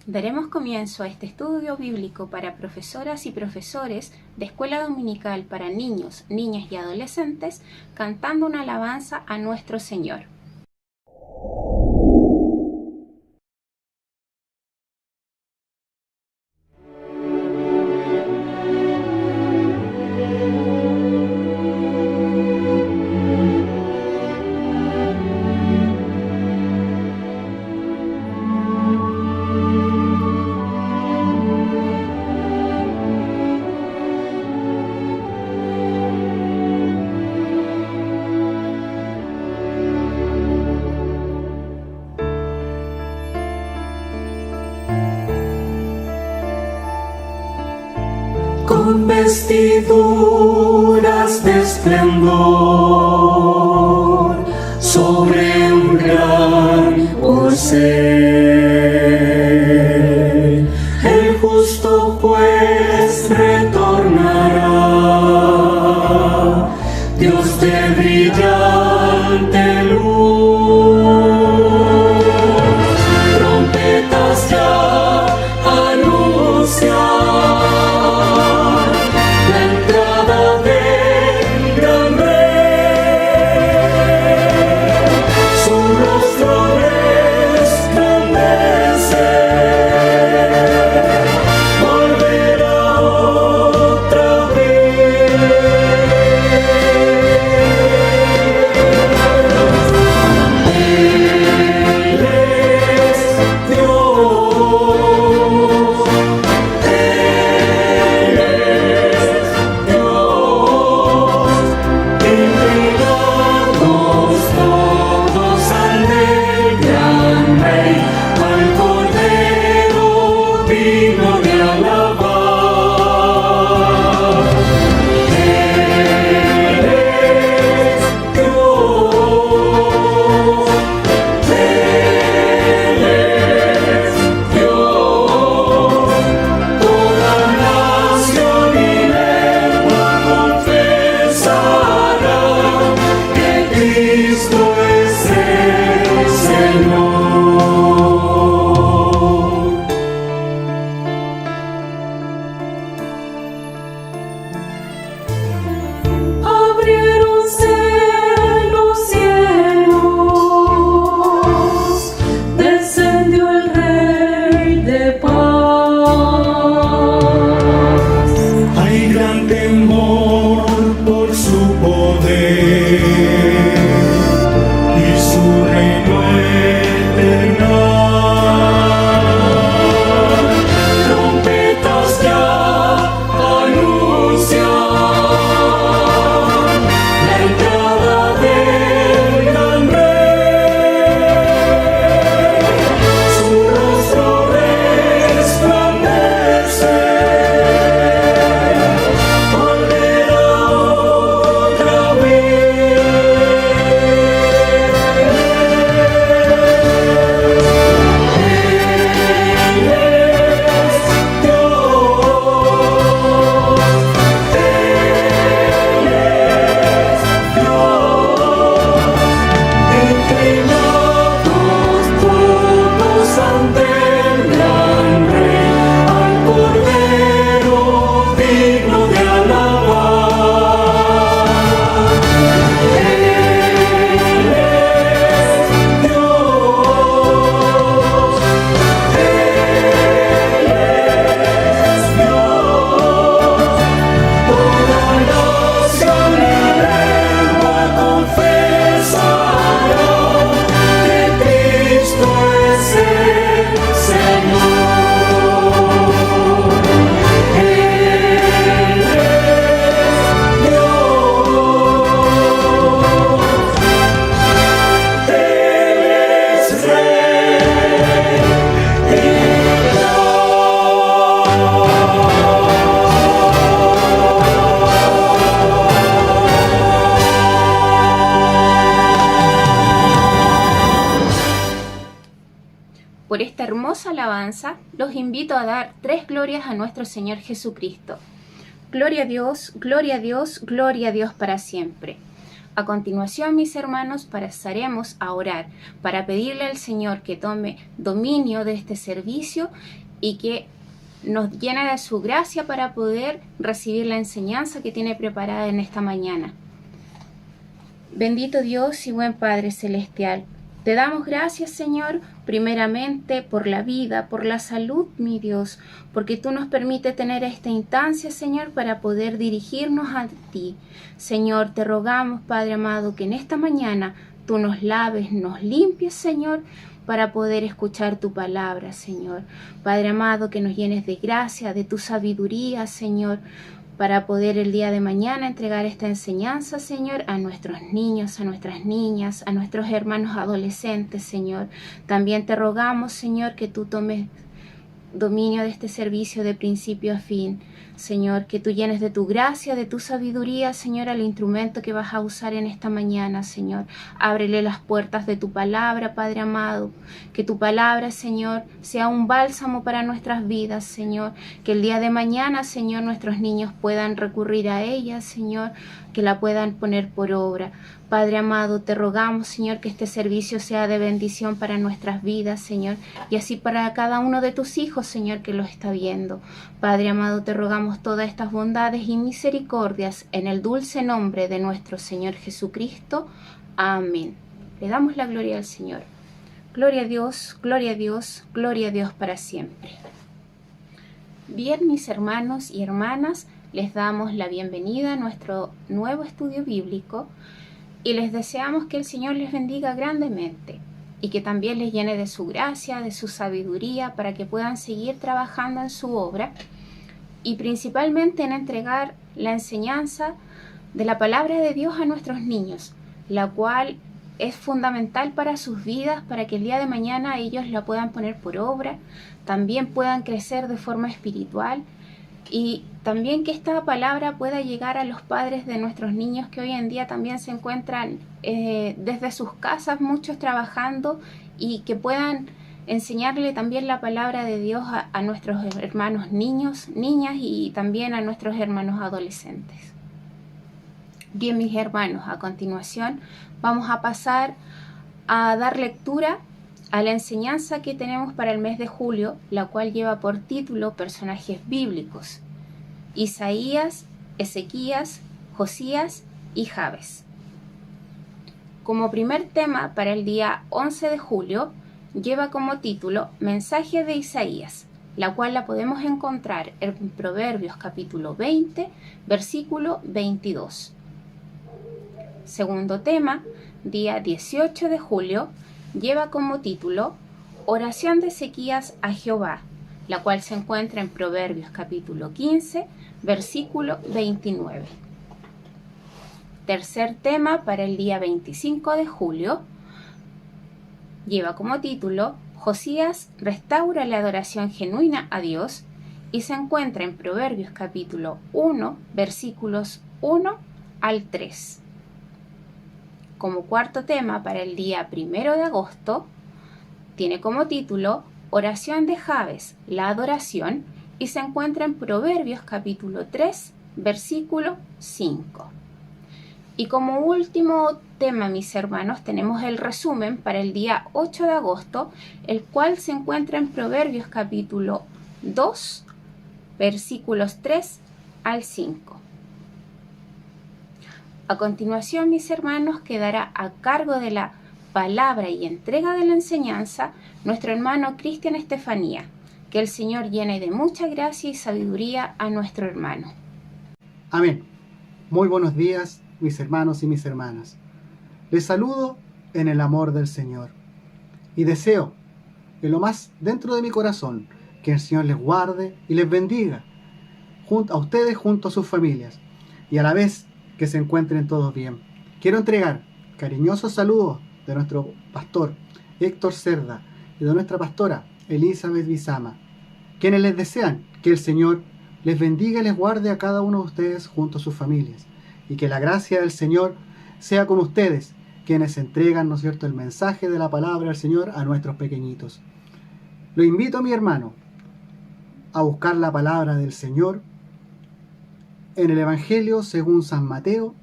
Daremos comienzo a este estudio bíblico para profesoras y profesores de Escuela Dominical para niños, niñas y adolescentes, cantando una alabanza a nuestro Señor. Con vestiduras de esplendor sobre un gran corcel, el justo juez retornará, Dios de brillante luz, trompetas ya anuncian Por esta hermosa alabanza, los invito a dar 3 glorias a nuestro Señor Jesucristo. Gloria a Dios, gloria a Dios, gloria a Dios para siempre. A continuación, mis hermanos, pasaremos a orar para pedirle al Señor que tome dominio de este servicio y que nos llene de su gracia para poder recibir la enseñanza que tiene preparada en esta mañana. Bendito Dios y buen Padre Celestial, te damos gracias, Señor, primeramente por la vida, por la salud, mi Dios, porque tú nos permites tener esta instancia, Señor, para poder dirigirnos a ti. Señor, te rogamos, Padre amado, que en esta mañana tú nos laves, nos limpies, Señor, para poder escuchar tu palabra, Señor. Padre amado, que nos llenes de gracia, de tu sabiduría, Señor, para poder el día de mañana entregar esta enseñanza, Señor, a nuestros niños, a nuestras niñas, a nuestros hermanos adolescentes, Señor. También te rogamos, Señor, que tú tomes dominio de este servicio de principio a fin. Señor, que tú llenes de tu gracia, de tu sabiduría, Señor, al instrumento que vas a usar en esta mañana, Señor. Ábrele las puertas de tu palabra, Padre amado. Que tu palabra, Señor, sea un bálsamo para nuestras vidas, Señor. Que el día de mañana, Señor, nuestros niños puedan recurrir a ella, Señor, que la puedan poner por obra. Padre amado, te rogamos, Señor, que este servicio sea de bendición para nuestras vidas, Señor, y así para cada uno de tus hijos, Señor, que lo está viendo. Padre amado, te rogamos todas estas bondades y misericordias en el dulce nombre de nuestro Señor Jesucristo. Amén. Le damos la gloria al Señor. Gloria a Dios, gloria a Dios, gloria a Dios para siempre. Bien, mis hermanos y hermanas, les damos la bienvenida a nuestro nuevo estudio bíblico y les deseamos que el Señor les bendiga grandemente y que también les llene de su gracia, de su sabiduría, para que puedan seguir trabajando en su obra y principalmente en entregar la enseñanza de la palabra de Dios a nuestros niños, la cual es fundamental para sus vidas, para que el día de mañana ellos la puedan poner por obra, también puedan crecer de forma espiritual y también que esta palabra pueda llegar a los padres de nuestros niños que hoy en día también se encuentran desde sus casas, muchos trabajando, y que puedan enseñarle también la palabra de Dios a nuestros hermanos niños, niñas y también a nuestros hermanos adolescentes. Bien, mis hermanos, a continuación vamos a pasar a dar lectura a la enseñanza que tenemos para el mes de julio, la cual lleva por título Personajes bíblicos: Isaías, Ezequías, Josías y Jabes. Como primer tema para el día 11 de julio, lleva como título Mensaje de Isaías, la cual la podemos encontrar en Proverbios capítulo 20, versículo 22. Segundo tema, día 18 de julio, lleva como título Oración de Ezequías a Jehová, la cual se encuentra en Proverbios capítulo 15, versículo 29. Tercer tema para el día 25 de julio, lleva como título Josías restaura la adoración genuina a Dios y se encuentra en Proverbios capítulo 1, versículos 1 al 3. Como cuarto tema para el día 1 de agosto, tiene como título Oración de Jabes, la adoración, y se encuentra en Proverbios capítulo 3, versículo 5. Y como último tema, mis hermanos, tenemos el resumen para el día 8 de agosto, el cual se encuentra en Proverbios capítulo 2, versículos 3 al 5. A continuación, mis hermanos, quedará a cargo de la palabra y entrega de la enseñanza nuestro hermano Cristian Estefanía. Que el Señor llene de mucha gracia y sabiduría a nuestro hermano. Amén. Muy buenos días, mis hermanos y mis hermanas. Les saludo en el amor del Señor y deseo en lo más dentro de mi corazón que el Señor les guarde y les bendiga a ustedes junto a sus familias y a la vez que se encuentren todos bien. Quiero entregar cariñosos saludos de nuestro pastor Héctor Cerda y de nuestra pastora Elizabeth Bizama, quienes les desean que el Señor les bendiga y les guarde a cada uno de ustedes junto a sus familias, y que la gracia del Señor sea con ustedes, quienes entregan, ¿no es cierto?, el mensaje de la palabra del Señor a nuestros pequeñitos. Lo invito, mi hermano, a buscar la palabra del Señor en el Evangelio según San Mateo,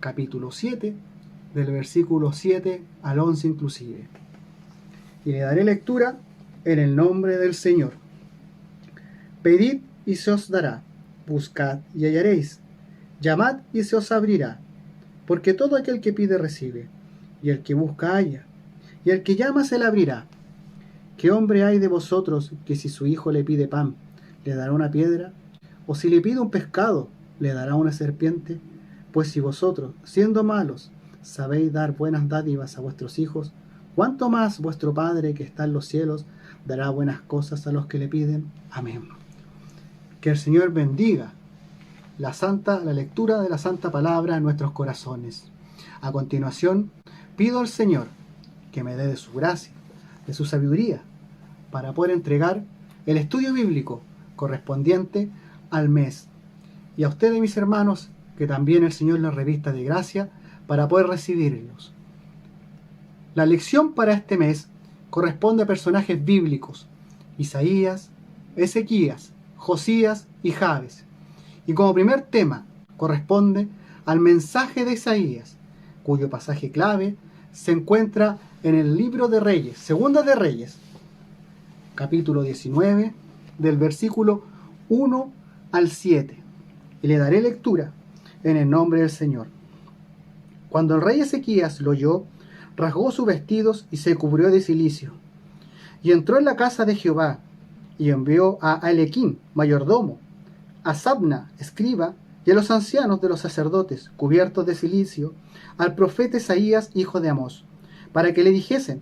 capítulo 7, del versículo 7 al 11 inclusive. Y le daré lectura en el nombre del Señor. Pedid y se os dará, buscad y hallaréis, llamad y se os abrirá, porque todo aquel que pide recibe, y el que busca halla, y el que llama se le abrirá. ¿Qué hombre hay de vosotros que si su hijo le pide pan, le dará una piedra? ¿O si le pide un pescado, le dará una serpiente? Pues si vosotros, siendo malos, sabéis dar buenas dádivas a vuestros hijos, ¿cuánto más vuestro Padre que está en los cielos dará buenas cosas a los que le piden? Amén. Que el Señor bendiga la lectura de la Santa Palabra en nuestros corazones. A continuación, pido al Señor que me dé de su gracia, de su sabiduría, para poder entregar el estudio bíblico correspondiente al mes. Y a ustedes, mis hermanos, que también el Señor les revista de gracia para poder recibirlos. La lección para este mes corresponde a personajes bíblicos: Isaías, Ezequías, Josías y Jabes. Y como primer tema corresponde al mensaje de Isaías, cuyo pasaje clave se encuentra en el libro de Reyes, Segunda de Reyes, capítulo 19, del versículo 1 al 7. Y le daré lectura en el nombre del Señor. Cuando el rey Ezequías lo oyó, rasgó sus vestidos y se cubrió de cilicio. Y entró en la casa de Jehová, y envió a Elequín, mayordomo, a Sabna, escriba, y a los ancianos de los sacerdotes, cubiertos de cilicio, al profeta Isaías, hijo de Amós, para que le dijesen: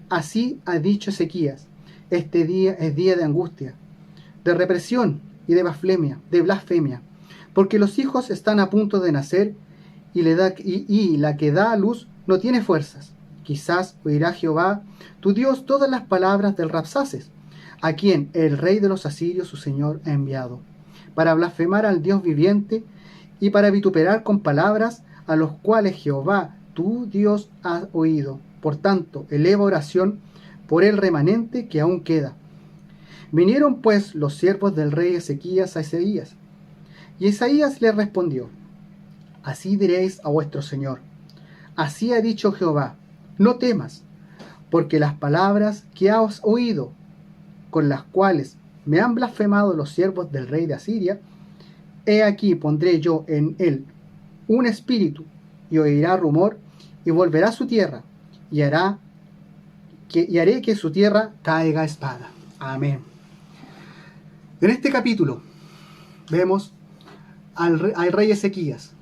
así ha dicho Ezequías, este día es día de angustia, de represión y de blasfemia, porque los hijos están a punto de nacer, y la que da a luz no tiene fuerzas. Quizás oirá Jehová, tu Dios, todas las palabras del Rabsaces, a quien el rey de los asirios, su señor, ha enviado, para blasfemar al Dios viviente y para vituperar con palabras a los cuales Jehová, tu Dios, ha oído. Por tanto, eleva oración por el remanente que aún queda. Vinieron pues los siervos del rey Ezequías a Isaías, y Isaías les respondió: así diréis a vuestro señor, así ha dicho Jehová, no temas, porque las palabras que has oído, con las cuales me han blasfemado los siervos del rey de Asiria, he aquí pondré yo en él un espíritu, y oirá rumor, y volverá a su tierra, y haré que su tierra caiga a espada. Amén. En este capítulo vemos al rey Ezequías,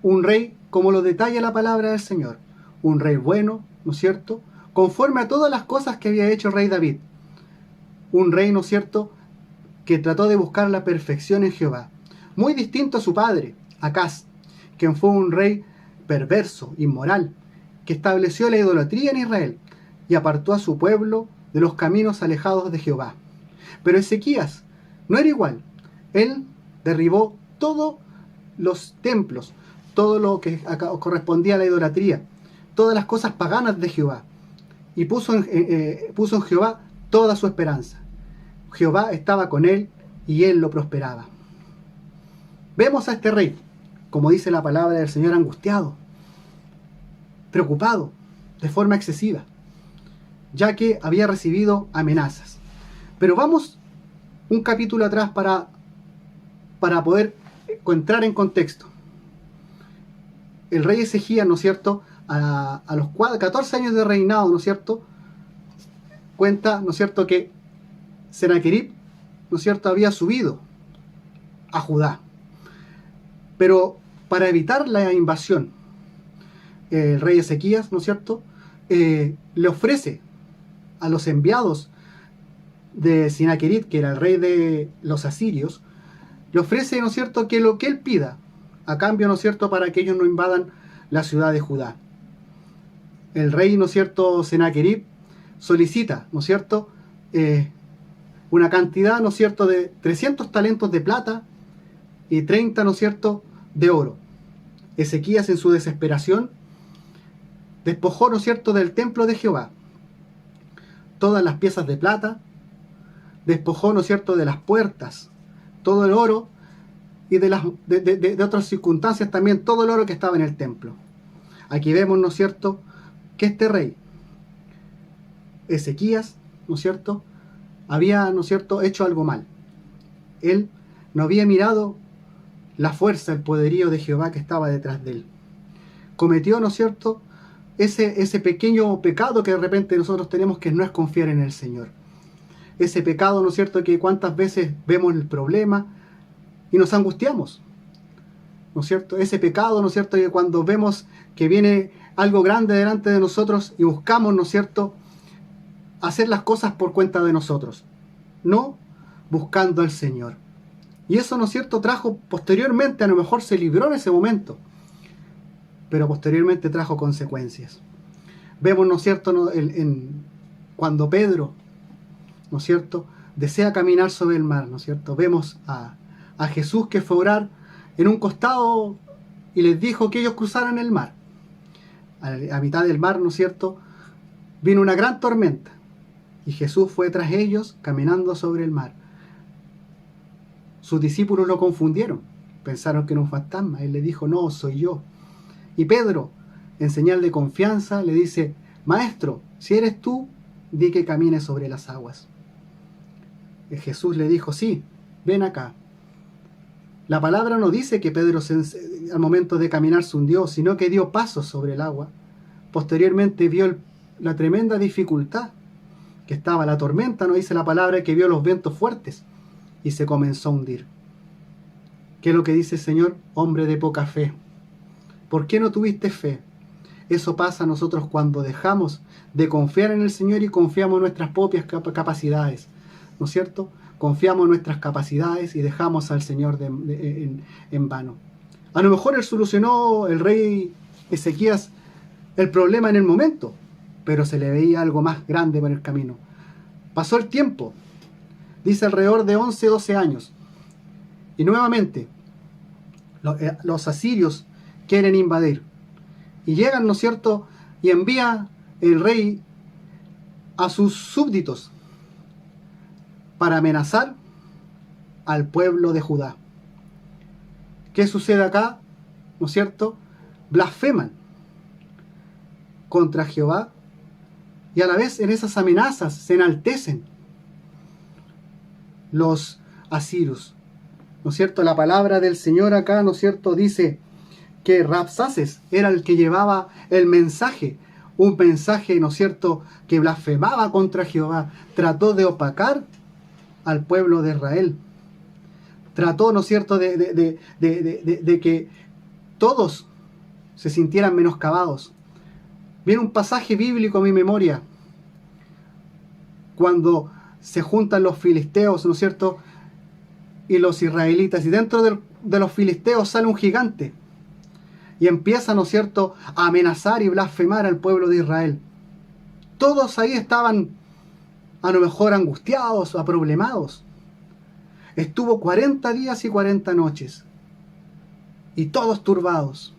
un rey, como lo detalla la palabra del Señor, un rey bueno, ¿no es cierto?, conforme a todas las cosas que había hecho el rey David. Un rey, ¿no es cierto?, que trató de buscar la perfección en Jehová. Muy distinto a su padre, Acaz, quien fue un rey perverso, inmoral, que estableció la idolatría en Israel y apartó a su pueblo de los caminos alejados de Jehová. Pero Ezequías no era igual. Él derribó todos los templos, todo lo que correspondía a la idolatría, todas las cosas paganas de Jehová, y puso en Jehová toda su esperanza. Jehová estaba con él y él lo prosperaba. Vemos a este rey, como dice la palabra del Señor, angustiado, preocupado de forma excesiva, ya que había recibido amenazas. Pero vamos un capítulo atrás para poder entrar en contexto. El rey Ezequías, ¿no es cierto?, a los 14 años de reinado, ¿no es cierto?, cuenta, ¿no es cierto?, que Sennacherib, ¿no es cierto?, había subido a Judá. Pero para evitar la invasión, el rey Ezequías, ¿no es cierto?, le ofrece a los enviados de Sennacherib, que era el rey de los asirios, le ofrece, ¿no es cierto?, que lo que él pida, a cambio, ¿no es cierto?, para que ellos no invadan la ciudad de Judá. El rey, ¿no es cierto?, Sennacherib solicita, ¿no es cierto?, una cantidad, ¿no es cierto?, de 300 talentos de plata y 30, ¿no es cierto?, de oro. Ezequías, en su desesperación, despojó, ¿no es cierto?, del templo de Jehová todas las piezas de plata, despojó, ¿no es cierto?, de las puertas todo el oro, y de otras circunstancias también todo el oro que estaba en el templo. Aquí vemos, ¿no es cierto?, que este rey, Ezequías, ¿no es cierto?, había, ¿no es cierto?, hecho algo mal. Él no había mirado la fuerza, el poderío de Jehová que estaba detrás de él. Cometió, ¿no es cierto?, ese pequeño pecado que de repente nosotros tenemos, que no es confiar en el Señor. Ese pecado, ¿no es cierto?, que cuántas veces vemos el problema y nos angustiamos, ¿no es cierto? Ese pecado, ¿no es cierto?, que cuando vemos que viene algo grande delante de nosotros y buscamos, ¿no es cierto?, hacer las cosas por cuenta de nosotros, no buscando al Señor. Y eso, ¿no es cierto?, trajo posteriormente, a lo mejor se libró en ese momento, pero posteriormente trajo consecuencias. Vemos, ¿no es cierto?, cuando Pedro, ¿no es cierto?, desea caminar sobre el mar, ¿no es cierto?, vemos a Jesús que fue a orar en un costado y les dijo que ellos cruzaran el mar. A mitad del mar, ¿no es cierto?, vino una gran tormenta y Jesús fue tras ellos caminando sobre el mar. Sus discípulos lo confundieron, pensaron que era un fantasma. Él le dijo: no, soy yo. Y Pedro, en señal de confianza, le dice: Maestro, si eres tú, di que camine sobre las aguas. Y Jesús le dijo: sí, ven acá. La palabra no dice que Pedro al momento de caminar se hundió, sino que dio pasos sobre el agua. Posteriormente vio la tremenda dificultad que estaba, la tormenta, no dice la palabra, que vio los vientos fuertes y se comenzó a hundir. ¿Qué es lo que dice el Señor? Hombre de poca fe, ¿por qué no tuviste fe? Eso pasa a nosotros cuando dejamos de confiar en el Señor y confiamos en nuestras propias capacidades, ¿no es cierto? Confiamos en nuestras capacidades y dejamos al Señor en vano. A lo mejor él solucionó, el rey Ezequías, el problema en el momento, pero se le veía algo más grande por el camino. Pasó el tiempo, dice alrededor de 11, 12 años, y nuevamente los asirios quieren invadir. Y llegan, ¿no es cierto?, y envía el rey a sus súbditos para amenazar al pueblo de Judá. ¿Qué sucede acá? ¿No es cierto? Blasfeman contra Jehová y a la vez en esas amenazas se enaltecen los asirios. ¿No es cierto? La palabra del Señor acá, ¿no es cierto?, dice que Rabsaces era el que llevaba el mensaje, un mensaje, ¿no es cierto?, que blasfemaba contra Jehová, trató de opacar al pueblo de Israel, trató, ¿no es cierto?, de que todos se sintieran menoscabados. Viene un pasaje bíblico a mi memoria, cuando se juntan los filisteos, ¿no es cierto?, y los israelitas, y dentro de los filisteos sale un gigante, y empieza, ¿no es cierto?, a amenazar y blasfemar al pueblo de Israel. Todos ahí estaban a lo mejor angustiados, aproblemados. Estuvo 40 días y 40 noches, y todos turbados.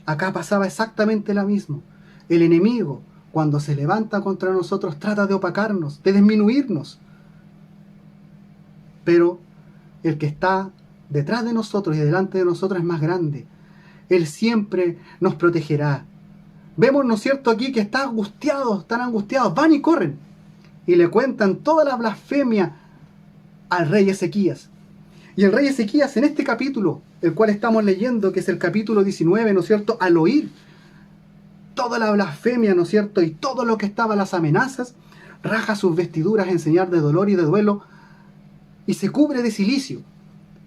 Acá pasaba exactamente lo mismo. El enemigo, cuando se levanta contra nosotros, trata de opacarnos, de disminuirnos. Pero el que está detrás de nosotros y delante de nosotros es más grande. Él siempre nos protegerá. Vemos, ¿no es cierto?, aquí que están angustiados, van y corren. Y le cuentan toda la blasfemia al rey Ezequías. Y el rey Ezequías, en este capítulo, el cual estamos leyendo, que es el capítulo 19, ¿no es cierto?, al oír toda la blasfemia, ¿no es cierto?, y todo lo que estaba, las amenazas, raja sus vestiduras en señal de dolor y de duelo, y se cubre de cilicio,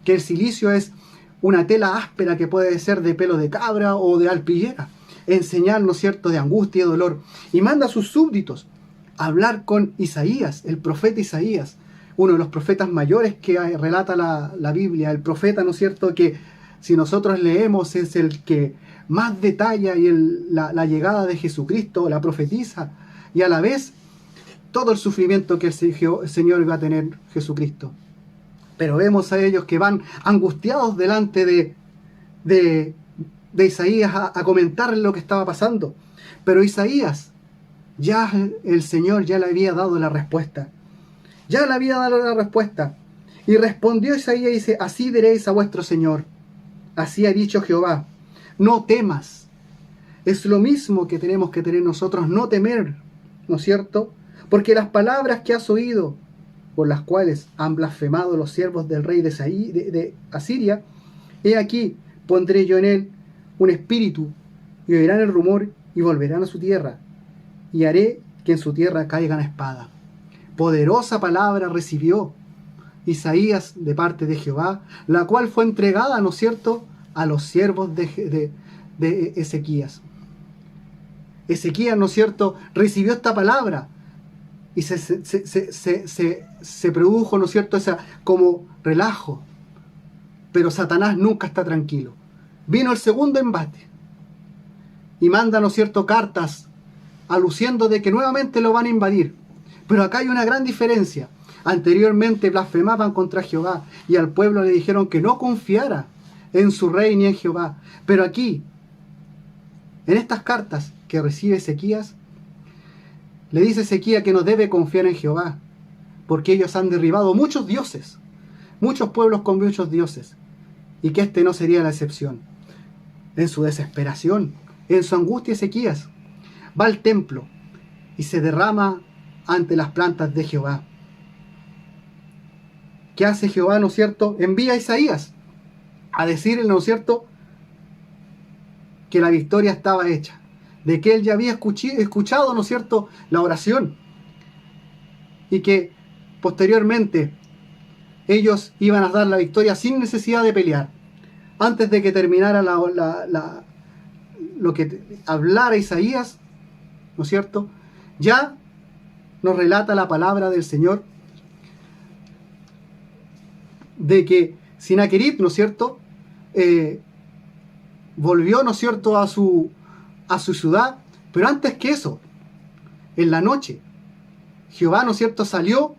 que el cilicio es una tela áspera que puede ser de pelo de cabra o de alpillera, en señal, ¿no es cierto?, de angustia y dolor, y manda a sus súbditos a hablar con Isaías, el profeta Isaías, uno de los profetas mayores que relata la Biblia, el profeta, ¿no es cierto?, que si nosotros leemos es el que más detalla y la llegada de Jesucristo, la profetiza, y a la vez todo el sufrimiento que el Señor iba a tener Jesucristo. Pero vemos a ellos que van angustiados delante de Isaías a comentar lo que estaba pasando. Pero Isaías, ya el Señor ya le había dado la respuesta. Ya le había dado la respuesta. Y respondió Isaías y dice, así diréis a vuestro Señor, así ha dicho Jehová, no temas. Es lo mismo que tenemos que tener nosotros, no temer, ¿no es cierto? Porque las palabras que has oído, por las cuales han blasfemado los siervos del rey de Asiria, he aquí, pondré yo en él un espíritu, y oirán el rumor, y volverán a su tierra, y haré que en su tierra caigan a espada. Poderosa palabra recibió Isaías de parte de Jehová, la cual fue entregada, ¿no es cierto?, a los siervos de Ezequías. Ezequías, ¿no es cierto?, recibió esta palabra y se produjo, ¿no es cierto?, esa como relajo. Pero Satanás nunca está tranquilo. Vino el segundo embate y manda, ¿no es cierto?, cartas aluciendo de que nuevamente lo van a invadir. Pero acá hay una gran diferencia. Anteriormente blasfemaban contra Jehová y al pueblo le dijeron que no confiara en su rey ni en Jehová. Pero aquí, en estas cartas que recibe Ezequías, le dice Ezequías que no debe confiar en Jehová, porque ellos han derribado muchos dioses, muchos pueblos con muchos dioses, y que este no sería la excepción. En su desesperación, en su angustia, Ezequías va al templo y se derrama ante las plantas de Jehová. ¿Qué hace Jehová, ¿no es cierto? Envía a Isaías a decirle, ¿no es cierto?, que la victoria estaba hecha, de que él ya había escuchado, ¿no es cierto?, la oración, y que posteriormente ellos iban a dar la victoria sin necesidad de pelear. Antes de que terminara lo que hablara Isaías, ¿no es cierto?, ya nos relata la palabra del Señor de que Sinaquerib, ¿no es cierto?, volvió, ¿no es cierto?, a su ciudad. Pero antes que eso, en la noche, Jehová, ¿no es cierto?, salió,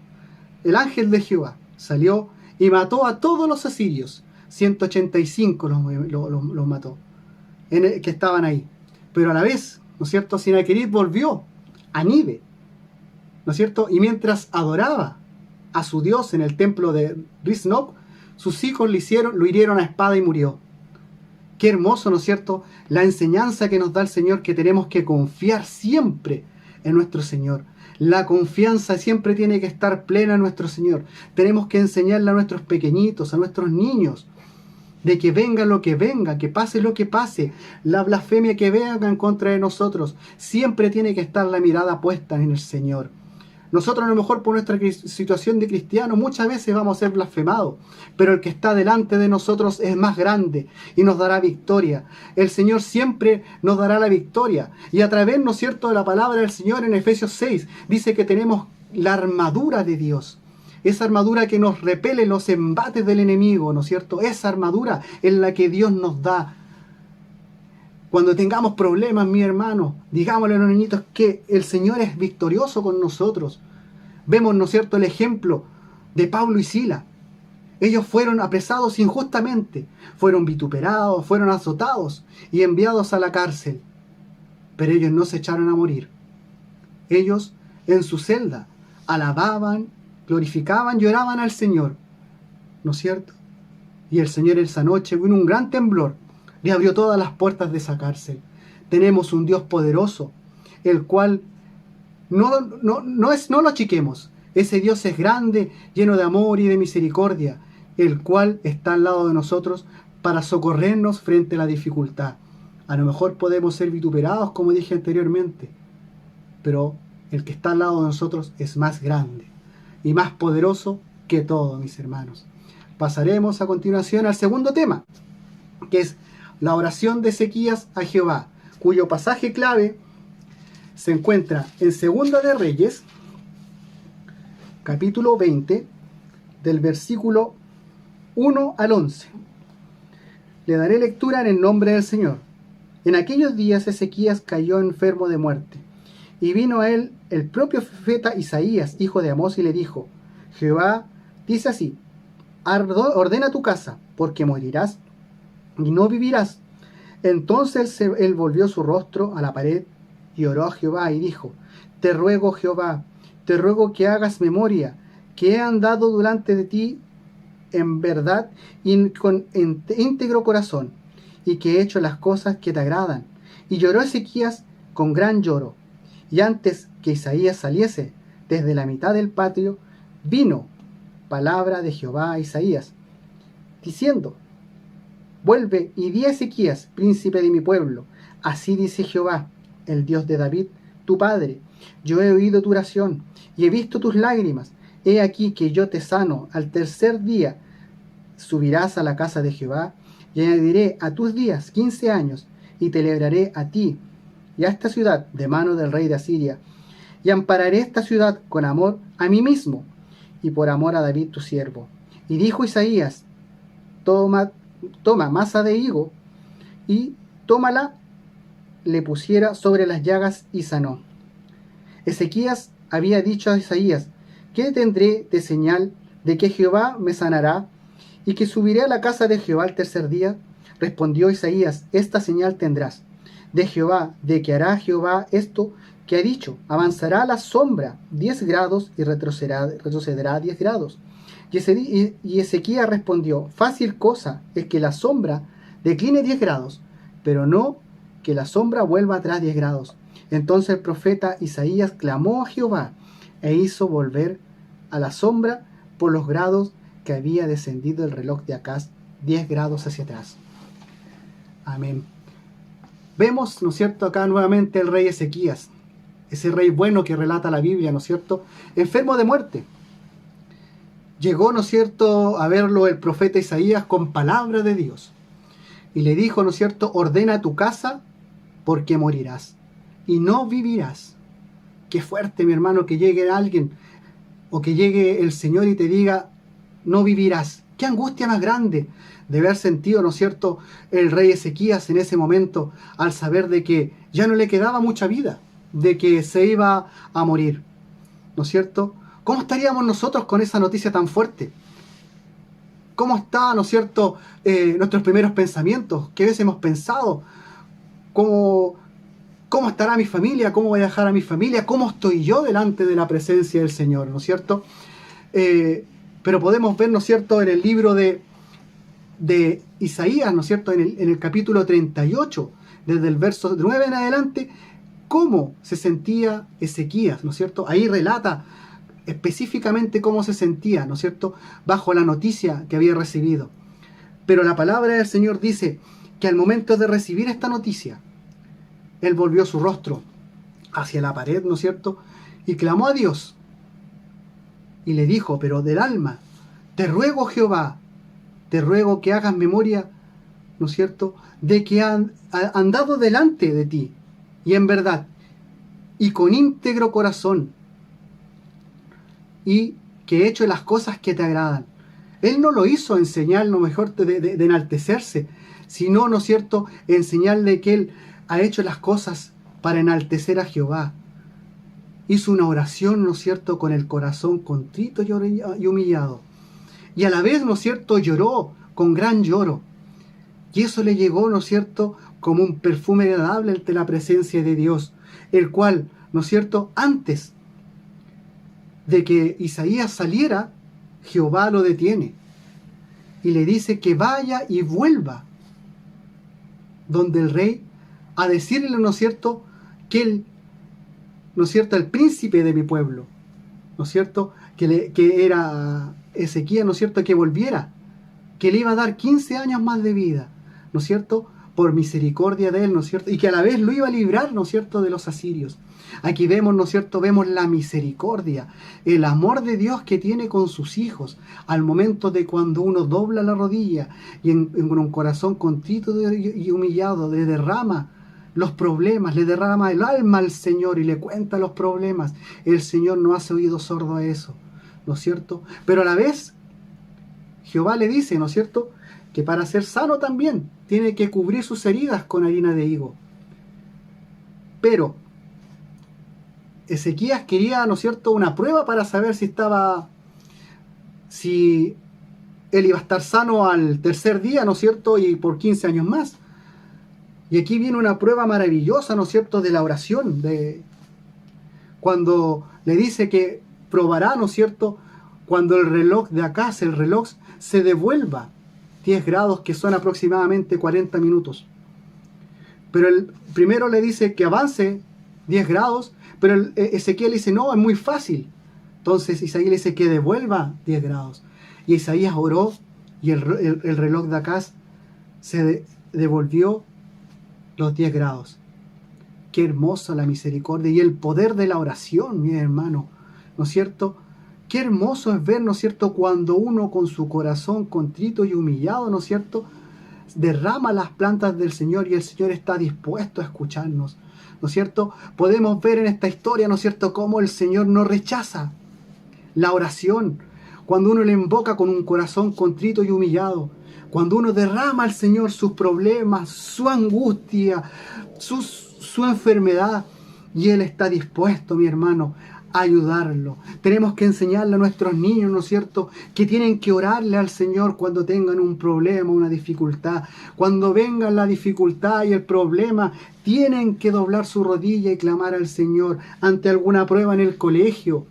el ángel de Jehová salió y mató a todos los asirios. 185 los mató, que estaban ahí. Pero a la vez, ¿no es cierto?, Sinaquerib volvió a Nive, ¿no es cierto?, y mientras adoraba a su Dios en el templo de Riznob, sus hijos lo hirieron a espada y murió. Qué hermoso, ¿no es cierto?, la enseñanza que nos da el Señor, que tenemos que confiar siempre en nuestro Señor. La confianza siempre tiene que estar plena en nuestro Señor. Tenemos que enseñarle a nuestros pequeñitos, a nuestros niños, de que venga lo que venga, que pase lo que pase, la blasfemia que venga en contra de nosotros, siempre tiene que estar la mirada puesta en el Señor. Nosotros a lo mejor por nuestra situación de cristiano muchas veces vamos a ser blasfemados, pero el que está delante de nosotros es más grande y nos dará victoria. El Señor siempre nos dará la victoria, y a través, ¿no es cierto?, de la palabra del Señor en Efesios 6 dice que tenemos la armadura de Dios. Esa armadura que nos repele los embates del enemigo, ¿no es cierto? Esa armadura en la que Dios nos da. Cuando tengamos problemas, mi hermano, digámosle a los niñitos que el Señor es victorioso con nosotros. Vemos, ¿no es cierto?, el ejemplo de Pablo y Sila. Ellos fueron apresados injustamente, fueron vituperados, fueron azotados y enviados a la cárcel. Pero ellos no se echaron a morir. Ellos, en su celda, alababan, glorificaban, lloraban al Señor, ¿no es cierto? Y el Señor esa noche vino un gran temblor, le abrió todas las puertas de esa cárcel. Tenemos un Dios poderoso, el cual no lo achiquemos. Ese Dios es grande, lleno de amor y de misericordia, el cual está al lado de nosotros para socorrernos frente a la dificultad. A lo mejor podemos ser vituperados, como dije anteriormente, pero el que está al lado de nosotros es más grande y más poderoso que todo, mis hermanos. Pasaremos a continuación al segundo tema, que es la oración de Ezequías a Jehová, cuyo pasaje clave se encuentra en Segunda de Reyes, capítulo 20, del versículo 1 al 11. Le daré lectura en el nombre del Señor. En aquellos días Ezequías cayó enfermo de muerte, y vino a él el propio profeta Isaías, hijo de Amós, y le dijo: Jehová dice así: ordena tu casa, porque morirás y no vivirás. Entonces él volvió su rostro a la pared y oró a Jehová y dijo: Te ruego, Jehová, te ruego que hagas memoria, que he andado delante de ti en verdad y con íntegro corazón, y que he hecho las cosas que te agradan. Y lloró Ezequías con gran lloro. Y antes que Isaías saliese desde la mitad del patio, vino palabra de Jehová a Isaías, diciendo: vuelve y di a Ezequías, príncipe de mi pueblo, así dice Jehová, el Dios de David, tu padre: yo he oído tu oración y he visto tus lágrimas. He aquí que yo te sano. Al tercer día subirás a la casa de Jehová, y añadiré a tus días 15 años, y te libraré a ti y a esta ciudad de mano del rey de Asiria, y ampararé esta ciudad con amor a mí mismo, y por amor a David tu siervo. Y dijo Isaías: toma masa de higo, y tómala, le pusiera sobre las llagas, y sanó. Ezequías había dicho a Isaías: ¿qué tendré de señal de que Jehová me sanará, y que subiré a la casa de Jehová el tercer día? Respondió Isaías: esta señal tendrás de Jehová, de que hará Jehová esto que ha dicho: avanzará la sombra 10 grados y retrocederá 10 grados. Y Ezequías respondió: fácil cosa es que la sombra decline 10 grados, pero no que la sombra vuelva atrás 10 grados. Entonces el profeta Isaías clamó a Jehová, e hizo volver a la sombra por los grados que había descendido el reloj de Acaz 10 grados hacia atrás. Amén. Vemos, ¿no es cierto?, acá nuevamente el rey Ezequías, ese rey bueno que relata la Biblia, ¿no es cierto?, enfermo de muerte. Llegó, ¿no es cierto?, a verlo el profeta Isaías con palabra de Dios. Y le dijo, ¿no es cierto?, ordena tu casa porque morirás y no vivirás. Qué fuerte, mi hermano, que llegue alguien o que llegue el Señor y te diga: no vivirás. Qué angustia más grande de haber sentido, ¿no es cierto?, el rey Ezequías en ese momento, al saber de que ya no le quedaba mucha vida, de que se iba a morir, ¿no es cierto? ¿Cómo estaríamos nosotros con esa noticia tan fuerte? ¿Cómo está, ¿no es cierto?, nuestros primeros pensamientos? ¿Qué veces hemos pensado? ¿Cómo estará mi familia? ¿Cómo voy a dejar a mi familia? ¿Cómo estoy yo delante de la presencia del Señor? ¿No es cierto? Pero podemos ver, ¿no es cierto?, en el libro de Isaías, ¿no es cierto?, en el capítulo 38, desde el verso 9 en adelante, cómo se sentía Ezequías, ¿no es cierto? Ahí relata específicamente cómo se sentía, ¿no es cierto?, bajo la noticia que había recibido. Pero la palabra del Señor dice que al momento de recibir esta noticia, él volvió su rostro hacia la pared, ¿no es cierto?, y clamó a Dios, y le dijo, pero del alma: te ruego, Jehová, te ruego que hagas memoria, ¿no es cierto?, de que han andado delante de ti, y en verdad, y con íntegro corazón, y que he hecho las cosas que te agradan. Él no lo hizo en señal, no mejor, de enaltecerse, sino, ¿no es cierto?, en señal de que él ha hecho las cosas para enaltecer a Jehová. Hizo una oración, ¿no es cierto?, con el corazón contrito y humillado. Y a la vez, ¿no es cierto?, lloró con gran lloro. Y eso le llegó, ¿no es cierto?, como un perfume agradable ante la presencia de Dios, el cual, ¿no es cierto?, antes de que Isaías saliera, Jehová lo detiene y le dice que vaya y vuelva donde el rey, a decirle, ¿no es cierto?, que él, ¿no es cierto?, el príncipe de mi pueblo, ¿no es cierto?, que era Ezequías, ¿no es cierto?, que volviera, que le iba a dar 15 años más de vida, ¿no es cierto?, por misericordia de él, ¿no es cierto?, y que a la vez lo iba a librar, ¿no es cierto?, de los asirios. Aquí vemos, ¿no es cierto?, vemos la misericordia, el amor de Dios que tiene con sus hijos, al momento de cuando uno dobla la rodilla y en un corazón contrito y humillado le derrama los problemas, le derrama el alma al Señor y le cuenta los problemas. El Señor no hace oído sordo a eso, ¿no es cierto? Pero a la vez, Jehová le dice, ¿no es cierto?, que para ser sano también tiene que cubrir sus heridas con harina de higo. Pero Ezequías quería, ¿no es cierto?, una prueba para saber si él iba a estar sano al tercer día, ¿no es cierto?, y por 15 años más. Y aquí viene una prueba maravillosa, ¿no es cierto?, de la oración, cuando le dice que probará, ¿no es cierto?, cuando el reloj de acá, el reloj se devuelva 10 grados, que son aproximadamente 40 minutos. Pero el primero le dice que avance 10 grados, pero Ezequiel dice, no, es muy fácil. Entonces Isaías le dice que devuelva 10 grados. Y Isaías oró y el reloj de acá se devolvió los 10 grados. Qué hermosa la misericordia y el poder de la oración, mi hermano, ¿no es cierto? Qué hermoso es ver, ¿no es cierto?, cuando uno con su corazón contrito y humillado, ¿no es cierto?, derrama las plantas del Señor y el Señor está dispuesto a escucharnos, ¿no es cierto? Podemos ver en esta historia, ¿no es cierto?, cómo el Señor no rechaza la oración. Cuando uno le invoca con un corazón contrito y humillado, cuando uno derrama al Señor sus problemas, su angustia, su enfermedad, y Él está dispuesto, mi hermano, a ayudarlo. Tenemos que enseñarle a nuestros niños, ¿no es cierto?, que tienen que orarle al Señor cuando tengan un problema, una dificultad. Cuando venga la dificultad y el problema, tienen que doblar su rodilla y clamar al Señor. Ante alguna prueba en el colegio,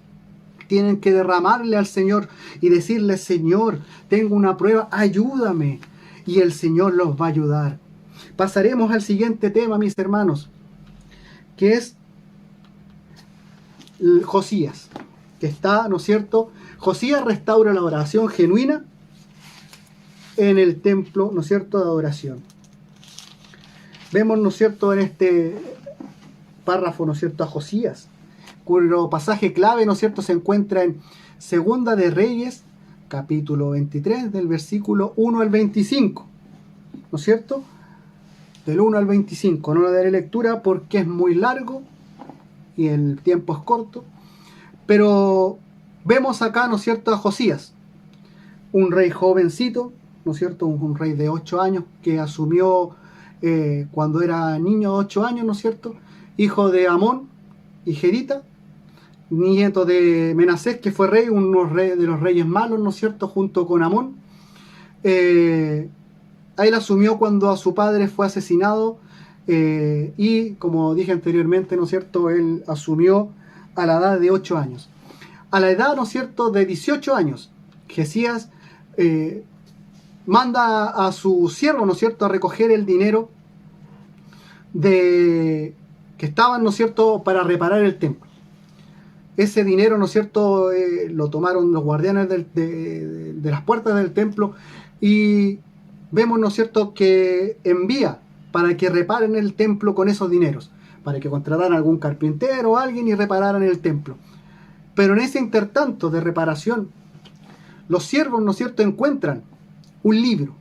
tienen que derramarle al Señor y decirle, Señor, tengo una prueba, ayúdame. Y el Señor los va a ayudar. Pasaremos al siguiente tema, mis hermanos, que es Josías, que está, ¿no es cierto? Josías restaura la oración genuina en el templo, ¿no es cierto?, de adoración. Vemos, ¿no es cierto?, en este párrafo, ¿no es cierto?, a Josías, cuyo pasaje clave, ¿no es cierto?, se encuentra en Segunda de Reyes, capítulo 23, del versículo 1 al 25, ¿no es cierto?, del 1 al 25. No le daré lectura porque es muy largo y el tiempo es corto, pero vemos acá, ¿no es cierto?, a Josías, un rey jovencito, ¿no es cierto?, un rey de 8 años que asumió cuando era niño de 8 años, ¿no es cierto?, hijo de Amón y Jerita, nieto de Menasés, que fue rey, uno de los reyes malos, ¿no es cierto?, junto con Amón. Él asumió cuando a su padre fue asesinado, y como dije anteriormente, ¿no es cierto?, él asumió a la edad de 8 años. A la edad, ¿no es cierto?, de 18 años, Josías manda a su siervo, ¿no es cierto?, a recoger el dinero que estaban, ¿no es cierto?, para reparar el templo. Ese dinero, ¿no es cierto?, lo tomaron los guardianes de las puertas del templo, y vemos, ¿no es cierto?, que envía para que reparen el templo con esos dineros, para que contrataran algún carpintero o alguien y repararan el templo. Pero en ese intertanto de reparación, los siervos, ¿no es cierto?, encuentran un libro.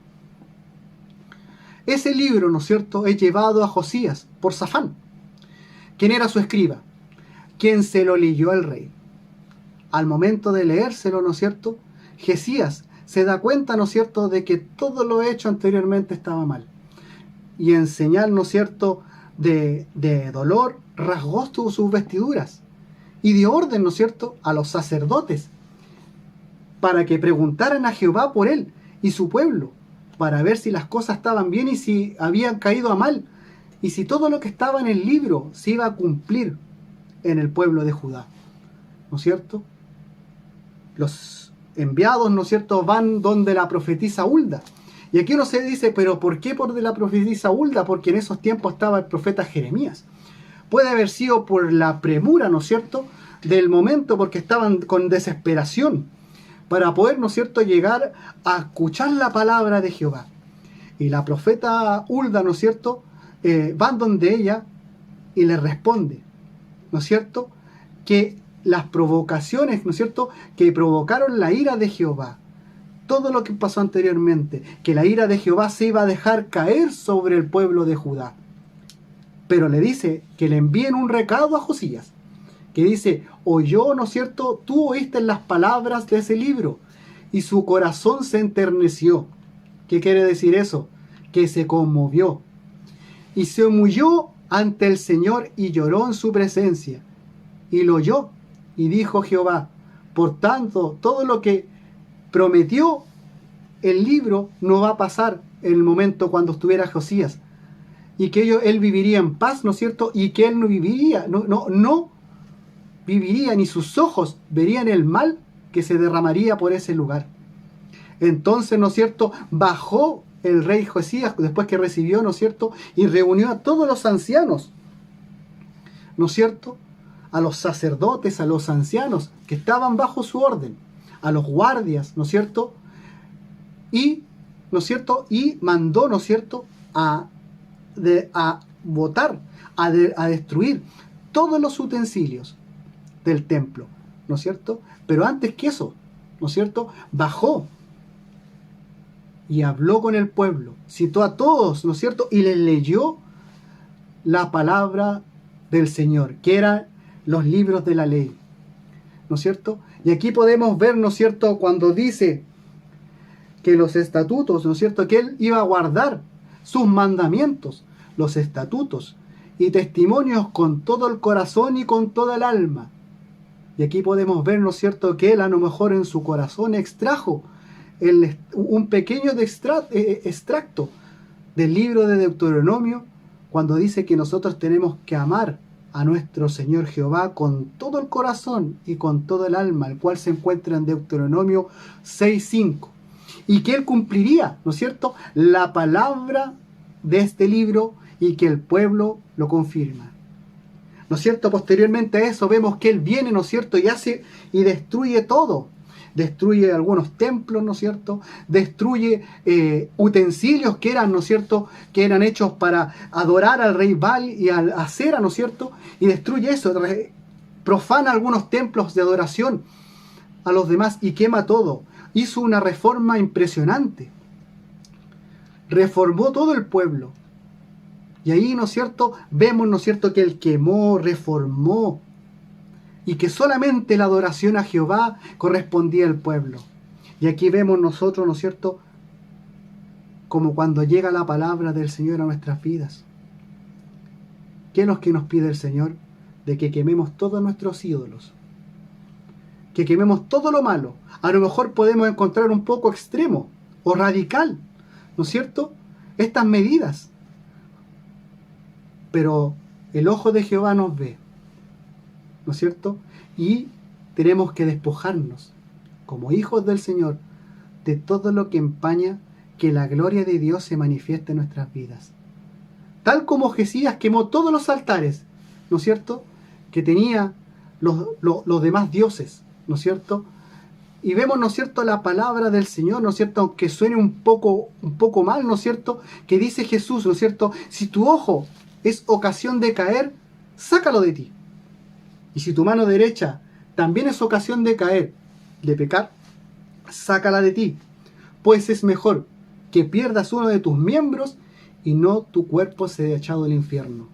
Ese libro, ¿no es cierto?, es llevado a Josías por Safán, quien era su escriba, quien se lo leyó al rey. Al momento de leérselo, ¿no es cierto?, Josías se da cuenta, ¿no es cierto?, de que todo lo hecho anteriormente estaba mal. Y en señal, ¿no es cierto?, de dolor, rasgó sus vestiduras y dio orden, ¿no es cierto?, a los sacerdotes para que preguntaran a Jehová por él y su pueblo, para ver si las cosas estaban bien y si habían caído a mal, y si todo lo que estaba en el libro se iba a cumplir en el pueblo de Judá, ¿no es cierto? Los enviados, ¿no es cierto?, van donde la profetisa Hulda. Y aquí uno se dice, pero ¿por qué por de la profetisa Hulda? Porque en esos tiempos estaba el profeta Jeremías. Puede haber sido por la premura, ¿no es cierto?, del momento, porque estaban con desesperación para poder, ¿no es cierto?, llegar a escuchar la palabra de Jehová. Y la profeta Hulda, ¿no es cierto?, van donde ella y le responde, ¿no es cierto?, que las provocaciones, ¿no es cierto?, que provocaron la ira de Jehová, todo lo que pasó anteriormente, que la ira de Jehová se iba a dejar caer sobre el pueblo de Judá. Pero le dice que le envíen un recado a Josías, que dice, oyó, ¿no es cierto?, tú oíste las palabras de ese libro, y su corazón se enterneció. ¿Qué quiere decir eso? Que se conmovió, y se humilló ante el Señor y lloró en su presencia, y lo oyó, y dijo Jehová, por tanto, todo lo que prometió el libro no va a pasar en el momento cuando estuviera Josías, y que él viviría en paz, ¿no es cierto?, y que él no viviría, no viviría, ni sus ojos verían el mal que se derramaría por ese lugar. Entonces, ¿no es cierto?, bajó el rey Josías, después que recibió, ¿no es cierto?, y reunió a todos los ancianos, ¿no es cierto?, a los sacerdotes, a los ancianos que estaban bajo su orden, a los guardias, ¿no es cierto?, y, ¿no es cierto?, y mandó, ¿no es cierto?, a botar, a destruir todos los utensilios del templo, ¿no es cierto? Pero antes que eso, ¿no es cierto?, bajó y habló con el pueblo, citó a todos, ¿no es cierto?, y les leyó la palabra del Señor, que eran los libros de la ley, ¿no es cierto? Y aquí podemos ver, ¿no es cierto?, cuando dice que los estatutos, ¿no es cierto?, que él iba a guardar sus mandamientos, los estatutos y testimonios con todo el corazón y con toda el alma. Y aquí podemos ver, ¿no es cierto?, que él a lo mejor en su corazón extrajo un pequeño extracto del libro de Deuteronomio, cuando dice que nosotros tenemos que amar a nuestro Señor Jehová con todo el corazón y con todo el alma, el cual se encuentra en Deuteronomio 6:5. Y que él cumpliría, ¿no es cierto?, la palabra de este libro y que el pueblo lo confirma. ¿No es cierto? Posteriormente a eso vemos que él viene, ¿no es cierto?, y hace y destruye todo. Destruye algunos templos, ¿no es cierto? Destruye utensilios que eran, ¿no es cierto?, que eran hechos para adorar al rey Baal y a Acera, ¿no es cierto? Y destruye eso, profana algunos templos de adoración a los demás y quema todo. Hizo una reforma impresionante. Reformó todo el pueblo. Y ahí, ¿no es cierto?, vemos, ¿no es cierto?, que él quemó, reformó, y que solamente la adoración a Jehová correspondía al pueblo. Y aquí vemos nosotros, ¿no es cierto?, como cuando llega la palabra del Señor a nuestras vidas. ¿Qué es lo que nos pide el Señor? De que quememos todos nuestros ídolos, que quememos todo lo malo. A lo mejor podemos encontrar un poco extremo o radical, ¿no es cierto?, estas medidas. Pero el ojo de Jehová nos ve, ¿no es cierto? Y tenemos que despojarnos, como hijos del Señor, de todo lo que empaña que la gloria de Dios se manifieste en nuestras vidas. Tal como Josías quemó todos los altares, ¿no es cierto?, que tenía los demás dioses, ¿no es cierto? Y vemos, ¿no es cierto?, la palabra del Señor, ¿no es cierto?, aunque suene un poco mal, ¿no es cierto?, que dice Jesús, ¿no es cierto?, si tu ojo es ocasión de caer, sácalo de ti. Y si tu mano derecha también es ocasión de caer, de pecar, sácala de ti. Pues es mejor que pierdas uno de tus miembros y no tu cuerpo sea echado al infierno.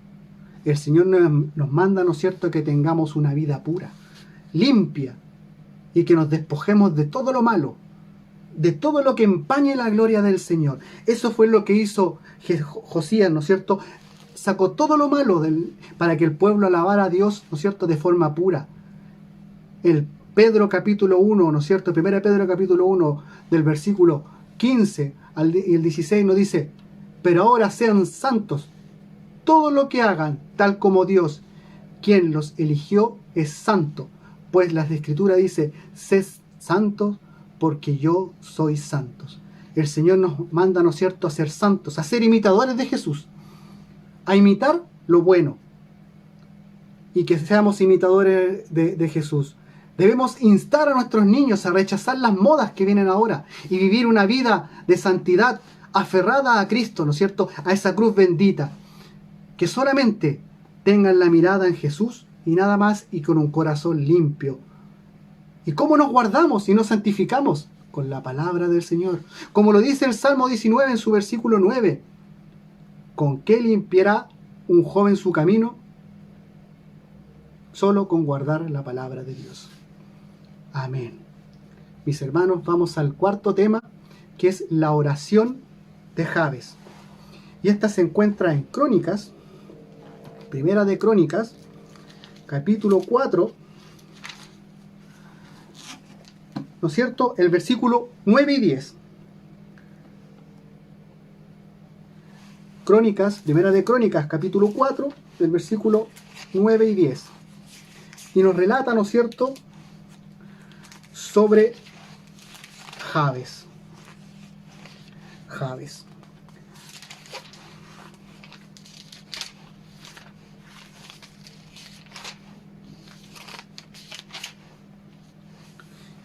El Señor nos manda, ¿no es cierto?, que tengamos una vida pura, limpia, y que nos despojemos de todo lo malo, de todo lo que empañe la gloria del Señor. Eso fue lo que hizo Josías, ¿no es cierto?, sacó todo lo malo para que el pueblo alabara a Dios, ¿no es cierto?, de forma pura. El Pedro capítulo 1, ¿no es cierto?, 1 Pedro capítulo 1, del versículo 15 y el 16 nos dice: pero ahora sean santos, todo lo que hagan, tal como Dios, quien los eligió, es santo. Pues la Escritura dice: sed santos porque yo soy santos. El Señor nos manda, ¿no es cierto?, a ser santos, a ser imitadores de Jesús, a imitar lo bueno, y que seamos imitadores de Jesús. Debemos instar a nuestros niños a rechazar las modas que vienen ahora y vivir una vida de santidad aferrada a Cristo, ¿no es cierto?, a esa cruz bendita. Que solamente tengan la mirada en Jesús y nada más, y con un corazón limpio. ¿Y cómo nos guardamos y nos santificamos? Con la palabra del Señor. Como lo dice el Salmo 19 en su versículo 9. ¿Con qué limpiará un joven su camino? Solo con guardar la palabra de Dios. Amén. Mis hermanos, vamos al cuarto tema, que es la oración de Jabes. Y esta se encuentra en Crónicas, Primera de Crónicas, capítulo 4, ¿no es cierto?, el versículo 9 y 10. Crónicas, Primera de Crónicas, capítulo 4, del versículo 9 y 10. Y nos relata, ¿no es cierto?, sobre Jabes. Jabes.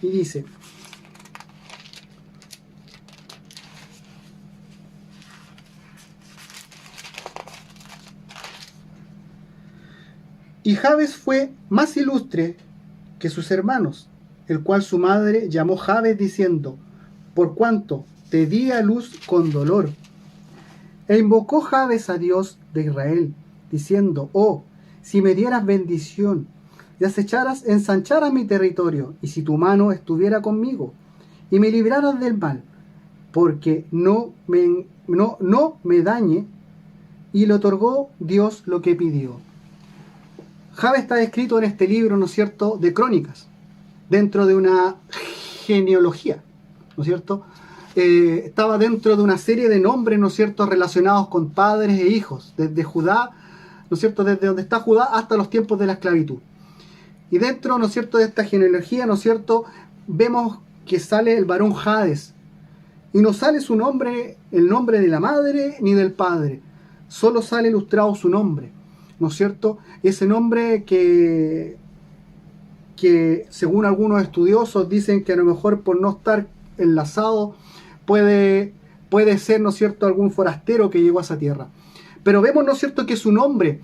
Y dice: y Jabes fue más ilustre que sus hermanos, el cual su madre llamó Jabes diciendo: por cuanto te di a luz con dolor. E invocó Jabes a Dios de Israel, diciendo: oh, si me dieras bendición, y ensancharas mi territorio, y si tu mano estuviera conmigo, y me libraras del mal, porque no me dañe. Y le otorgó Dios lo que pidió. Jabes está descrito en este libro, ¿no es cierto?, de Crónicas, dentro de una genealogía, ¿no es cierto? Estaba dentro de una serie de nombres, ¿no es cierto?, relacionados con padres e hijos, desde Judá, ¿no es cierto?, desde donde está Judá hasta los tiempos de la esclavitud. Y dentro, ¿no es cierto?, de esta genealogía, ¿no es cierto?, vemos que sale el varón Jabes. Y no sale su nombre, el nombre de la madre ni del padre. Solo sale ilustrado su nombre, ¿no es cierto? Ese nombre que según algunos estudiosos dicen que a lo mejor por no estar enlazado puede ser, ¿no es cierto?, algún forastero que llegó a esa tierra. Pero vemos, ¿no es cierto?, que su nombre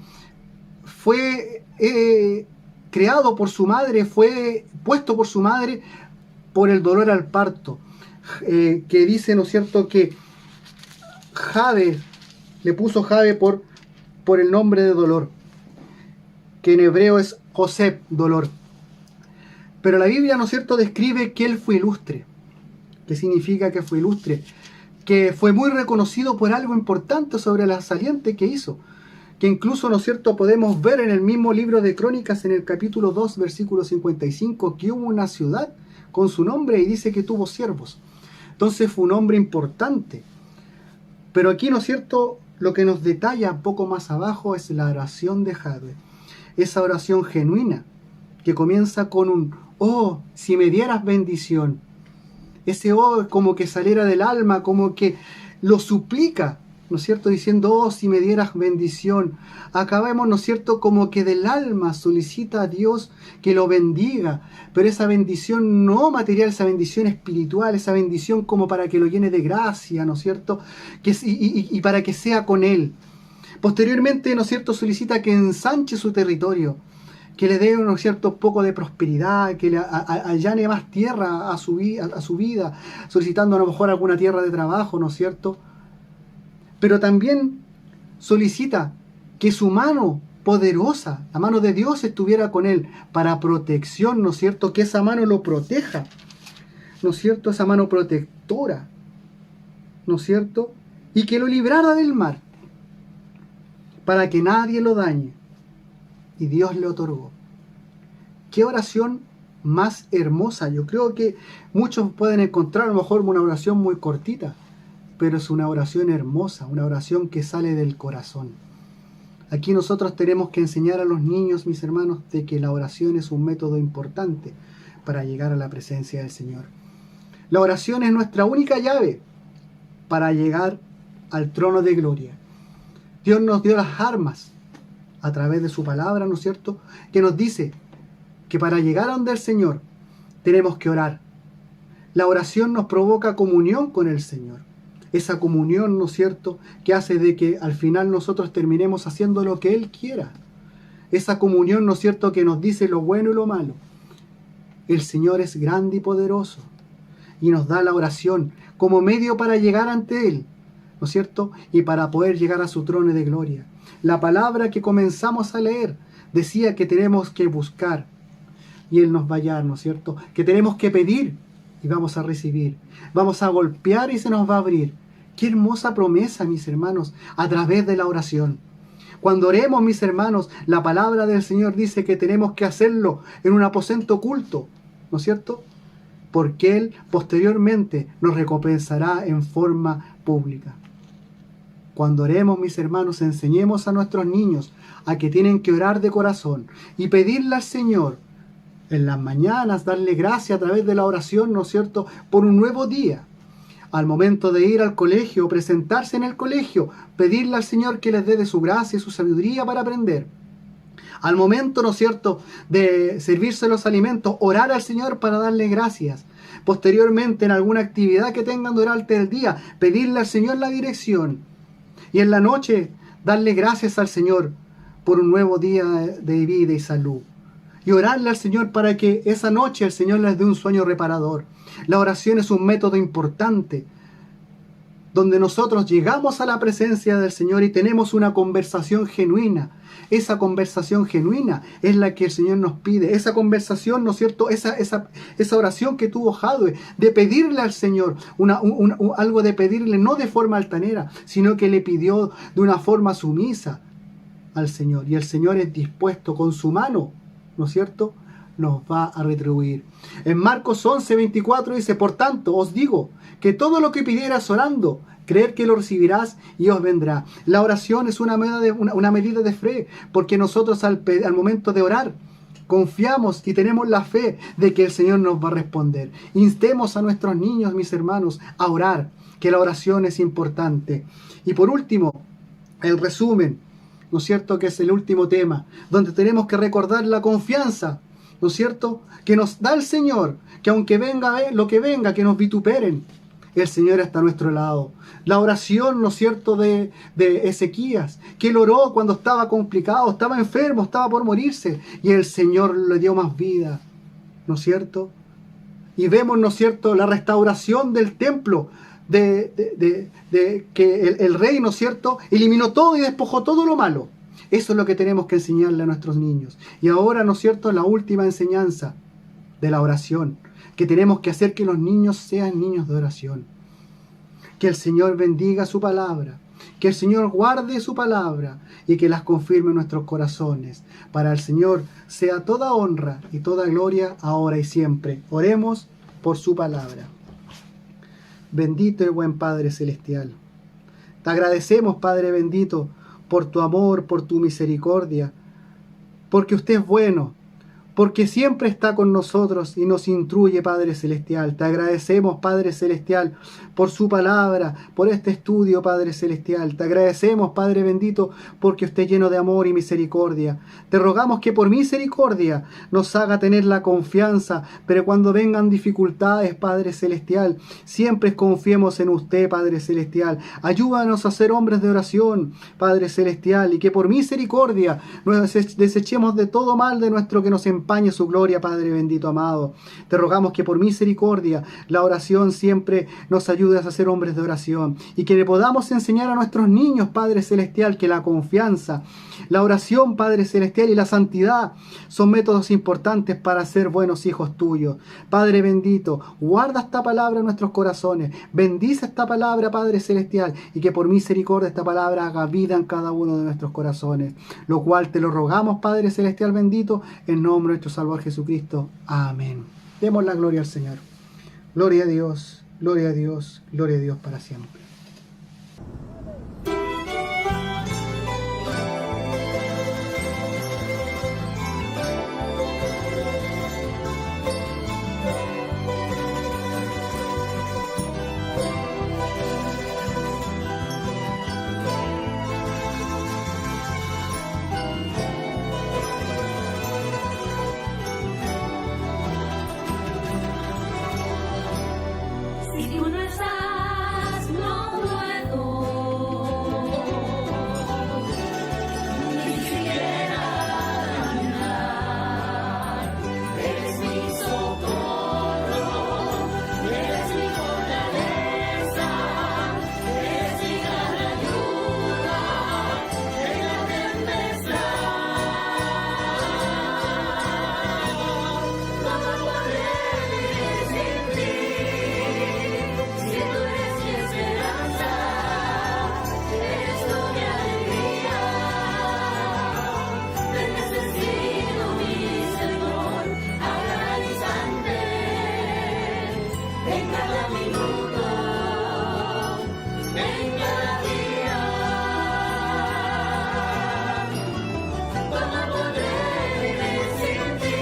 fue creado por su madre, fue puesto por su madre por el dolor al parto, que dice, ¿no es cierto?, que Jabes, le puso Jabes por el nombre de dolor, que en hebreo es Josep, dolor. Pero la Biblia, ¿no es cierto?, describe que él fue ilustre. ¿Qué significa que fue ilustre? Que fue muy reconocido por algo importante sobre la saliente que hizo. Que incluso, ¿no es cierto?, podemos ver en el mismo libro de Crónicas, en el capítulo 2, versículo 55, que hubo una ciudad con su nombre y dice que tuvo siervos. Entonces fue un hombre importante. Pero aquí, ¿no es cierto?, lo que nos detalla un poco más abajo es la oración de Jabes. Esa oración genuina que comienza con un: oh, si me dieras bendición. Ese oh es como que saliera del alma, como que lo suplica, ¿no es cierto?, diciendo: oh, si me dieras bendición. Acá vemos, ¿no es cierto?, como que del alma solicita a Dios que lo bendiga, pero esa bendición no material, esa bendición espiritual, esa bendición como para que lo llene de gracia, ¿no es cierto?, y para que sea con él. Posteriormente, ¿no es cierto?, solicita que ensanche su territorio, que le dé, ¿no es cierto?, poco de prosperidad, que le allane más tierra a su vida, solicitando a lo mejor alguna tierra de trabajo, ¿no es cierto? Pero también solicita que su mano poderosa, la mano de Dios, estuviera con él para protección, ¿no es cierto?, que esa mano lo proteja, ¿no es cierto?, esa mano protectora, ¿no es cierto?, y que lo librara del mar, para que nadie lo dañe. Y Dios le otorgó. Qué oración más hermosa. Yo creo que muchos pueden encontrar a lo mejor una oración muy cortita, pero es una oración hermosa, una oración que sale del corazón. Aquí nosotros tenemos que enseñar a los niños, mis hermanos, de que la oración es un método importante para llegar a la presencia del Señor. La oración es nuestra única llave para llegar al trono de gloria. Dios nos dio las armas a través de su palabra, ¿no es cierto?, que nos dice que para llegar a donde el Señor tenemos que orar. La oración nos provoca comunión con el Señor. Esa comunión, ¿no es cierto?, que hace de que al final nosotros terminemos haciendo lo que Él quiera. Esa comunión, ¿no es cierto?, que nos dice lo bueno y lo malo. El Señor es grande y poderoso y nos da la oración como medio para llegar ante Él, ¿no es cierto?, y para poder llegar a su trono de gloria. La palabra que comenzamos a leer decía que tenemos que buscar y Él nos va a hallar, ¿no es cierto?, que tenemos que pedir y vamos a recibir, vamos a golpear y se nos va a abrir. Qué hermosa promesa, mis hermanos, a través de la oración. Cuando oremos, mis hermanos, la palabra del Señor dice que tenemos que hacerlo en un aposento oculto, ¿no es cierto?, porque Él posteriormente nos recompensará en forma pública. Cuando oremos, mis hermanos, enseñemos a nuestros niños a que tienen que orar de corazón y pedirle al Señor En las mañanas darle gracias a través de la oración, ¿no es cierto?, por un nuevo día. Al momento de ir al colegio, presentarse en el colegio, pedirle al Señor que les dé de su gracia y su sabiduría para aprender. Al momento, ¿no es cierto?, de servirse los alimentos, orar al Señor para darle gracias. Posteriormente, en alguna actividad que tengan durante el día, pedirle al Señor la dirección. Y en la noche, darle gracias al Señor por un nuevo día de vida y salud. Y orarle al Señor para que esa noche el Señor les dé un sueño reparador. La oración es un método importante, donde nosotros llegamos a la presencia del Señor y tenemos una conversación genuina. Esa conversación genuina es la que el Señor nos pide. Esa conversación, ¿no es cierto?, esa oración que tuvo Jadwe, de pedirle al Señor, algo de pedirle no de forma altanera, sino que le pidió de una forma sumisa al Señor. Y el Señor es dispuesto con su mano, ¿no es cierto?, nos va a retribuir. En Marcos 11:24 dice: por tanto os digo que todo lo que pidieras orando, creer que lo recibirás y os vendrá. La oración es una medida de fe, porque nosotros al momento de orar confiamos y tenemos la fe de que el Señor nos va a responder. Instemos a nuestros niños, mis hermanos, a orar, que la oración es importante. Y por último, el resumen, ¿no es cierto?, que es el último tema, donde tenemos que recordar la confianza, ¿no es cierto?, que nos da el Señor, que aunque venga lo que venga, que nos vituperen, el Señor está a nuestro lado. La oración, ¿no es cierto?, de Ezequías, que él oró cuando estaba complicado, estaba enfermo, estaba por morirse, y el Señor le dio más vida, ¿no es cierto? Y vemos, ¿no es cierto?, la restauración del templo, de que el rey, ¿no es cierto?, eliminó todo y despojó todo lo malo. Eso es lo que tenemos que enseñarle a nuestros niños. Y ahora, ¿no es cierto?, la última enseñanza de la oración, que tenemos que hacer que los niños sean niños de oración. Que el Señor bendiga su palabra, que el Señor guarde su palabra y que las confirme en nuestros corazones. Para el Señor sea toda honra y toda gloria ahora y siempre. Oremos por su palabra. Bendito y buen Padre Celestial, te agradecemos, Padre bendito, por tu amor, por tu misericordia, porque usted es bueno, porque siempre está con nosotros y nos instruye, Padre Celestial. Te agradecemos, Padre Celestial, por su palabra, por este estudio, Padre Celestial. Te agradecemos, Padre bendito, porque usted es lleno de amor y misericordia. Te rogamos que por misericordia nos haga tener la confianza, pero cuando vengan dificultades, Padre Celestial, siempre confiemos en usted, Padre Celestial. Ayúdanos a ser hombres de oración, Padre Celestial, y que por misericordia nos desechemos de todo mal de nuestro que nos empañe su gloria, Padre bendito amado. Te rogamos que por misericordia la oración siempre nos ayude a ser hombres de oración y que le podamos enseñar a nuestros niños, Padre Celestial, que la confianza, la oración, Padre Celestial, y la santidad son métodos importantes para ser buenos hijos tuyos. Padre bendito, guarda esta palabra en nuestros corazones, bendice esta palabra, Padre Celestial, y que por misericordia esta palabra haga vida en cada uno de nuestros corazones, lo cual te lo rogamos, Padre Celestial bendito, en nombre de nuestro Salvador Jesucristo. Amén. Demos la gloria al Señor. Gloria a Dios, gloria a Dios, gloria a Dios para siempre. Si tú no estás, no puedo ni siquiera andar. Eres mi socorro, eres mi fortaleza, eres mi gran ayuda en la tempestad. ¿Cómo podré vivir sin ti? Si tú eres mi esperanza, eres tú mi alegría. Te necesito, mi Señor, a cada instante, en cada minuto, en cada día. ¿Cómo podré vivir sin ti?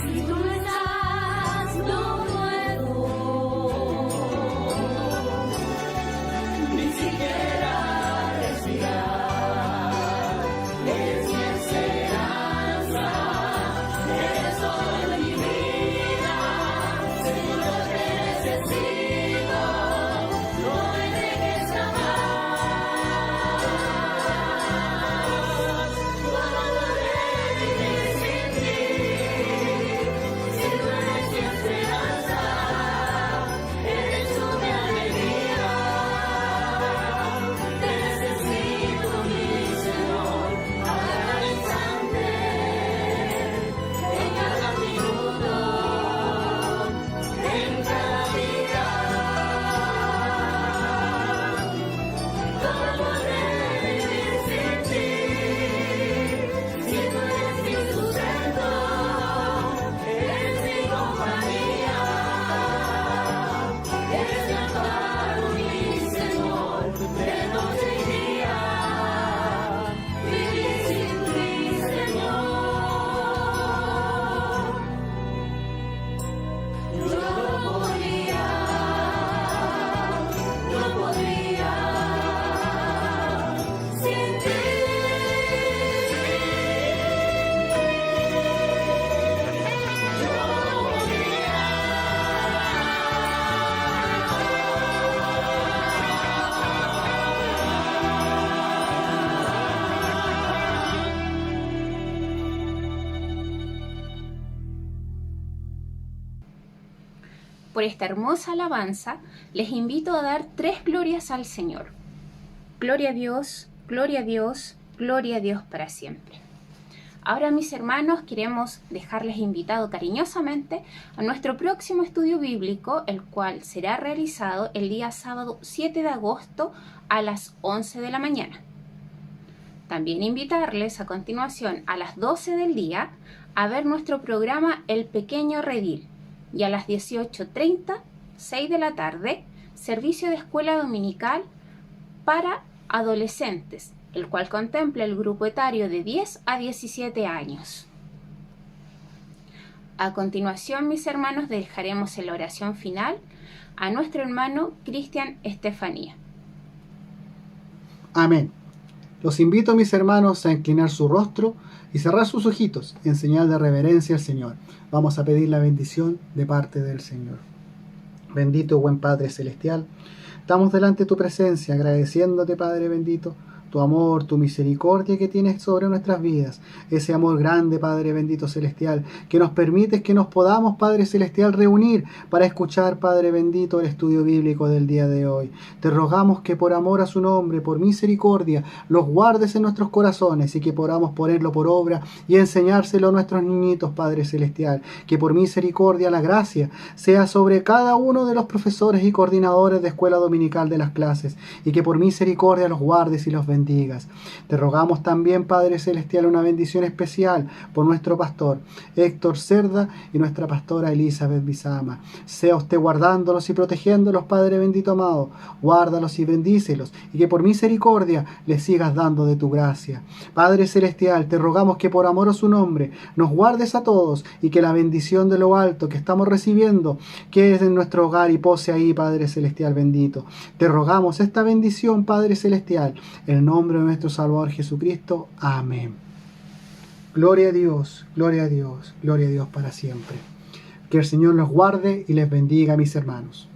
Si tú no estás, no puedo ni siquiera respirar. Eres mi esperanza, eres todo en mi vida. Señor, te necesito, no me dejes jamás. ¿Cómo podré vivir sin ti? Si tú eres mi esperanza, eres tú mi alegría. Te necesito, mi Señor, a cada instante, en cada minuto, en cada día. ¿Cómo podré vivir sin ti? Si tú eres mi sustento, eres mi compañía, eres mi amparo, mi Señor, de noche y día. Vivir sin ti, Señor, yo no podría sin ti. Por esta hermosa alabanza, les invito a dar 3 glorias al Señor. Gloria a Dios, gloria a Dios, gloria a Dios para siempre. Ahora, mis hermanos, queremos dejarles invitado cariñosamente a nuestro próximo estudio bíblico, el cual será realizado el día sábado 7 de agosto a las 11 de la mañana. También invitarles a continuación a las 12 del día a ver nuestro programa El Pequeño Redil, y a las 18:30, 6 de la tarde, servicio de escuela dominical para adolescentes, el cual contempla el grupo etario de 10 a 17 años. A continuación, mis hermanos, dejaremos en la oración final a nuestro hermano Cristian Estefanía. Amén. Los invito, mis hermanos, a inclinar su rostro y cerrar sus ojitos en señal de reverencia al Señor. Vamos a pedir la bendición de parte del Señor. Bendito buen Padre Celestial, estamos delante de tu presencia agradeciéndote, Padre bendito, tu amor, tu misericordia que tienes sobre nuestras vidas, ese amor grande, Padre bendito celestial, que nos permites que nos podamos, Padre celestial, reunir para escuchar, Padre bendito, el estudio bíblico del día de hoy. Te rogamos que por amor a su nombre, por misericordia, los guardes en nuestros corazones y que podamos ponerlo por obra y enseñárselo a nuestros niñitos, Padre celestial, que por misericordia la gracia sea sobre cada uno de los profesores y coordinadores de escuela dominical de las clases, y que por misericordia los guardes y los bendigas. Te rogamos también, Padre celestial, una bendición especial por nuestro pastor Héctor Cerda y nuestra pastora Elizabeth Bizama. Sea usted guardándolos y protegiéndolos, Padre bendito amado. Guárdalos y bendícelos, y que por misericordia les sigas dando de tu gracia. Padre celestial, te rogamos que por amor a su nombre nos guardes a todos, y que la bendición de lo alto que estamos recibiendo quede en nuestro hogar y pose ahí, Padre celestial bendito. Te rogamos esta bendición, Padre celestial, en nombre de nuestro Salvador Jesucristo. Amén. Gloria a Dios, gloria a Dios, gloria a Dios para siempre. Que el Señor los guarde y les bendiga, mis hermanos.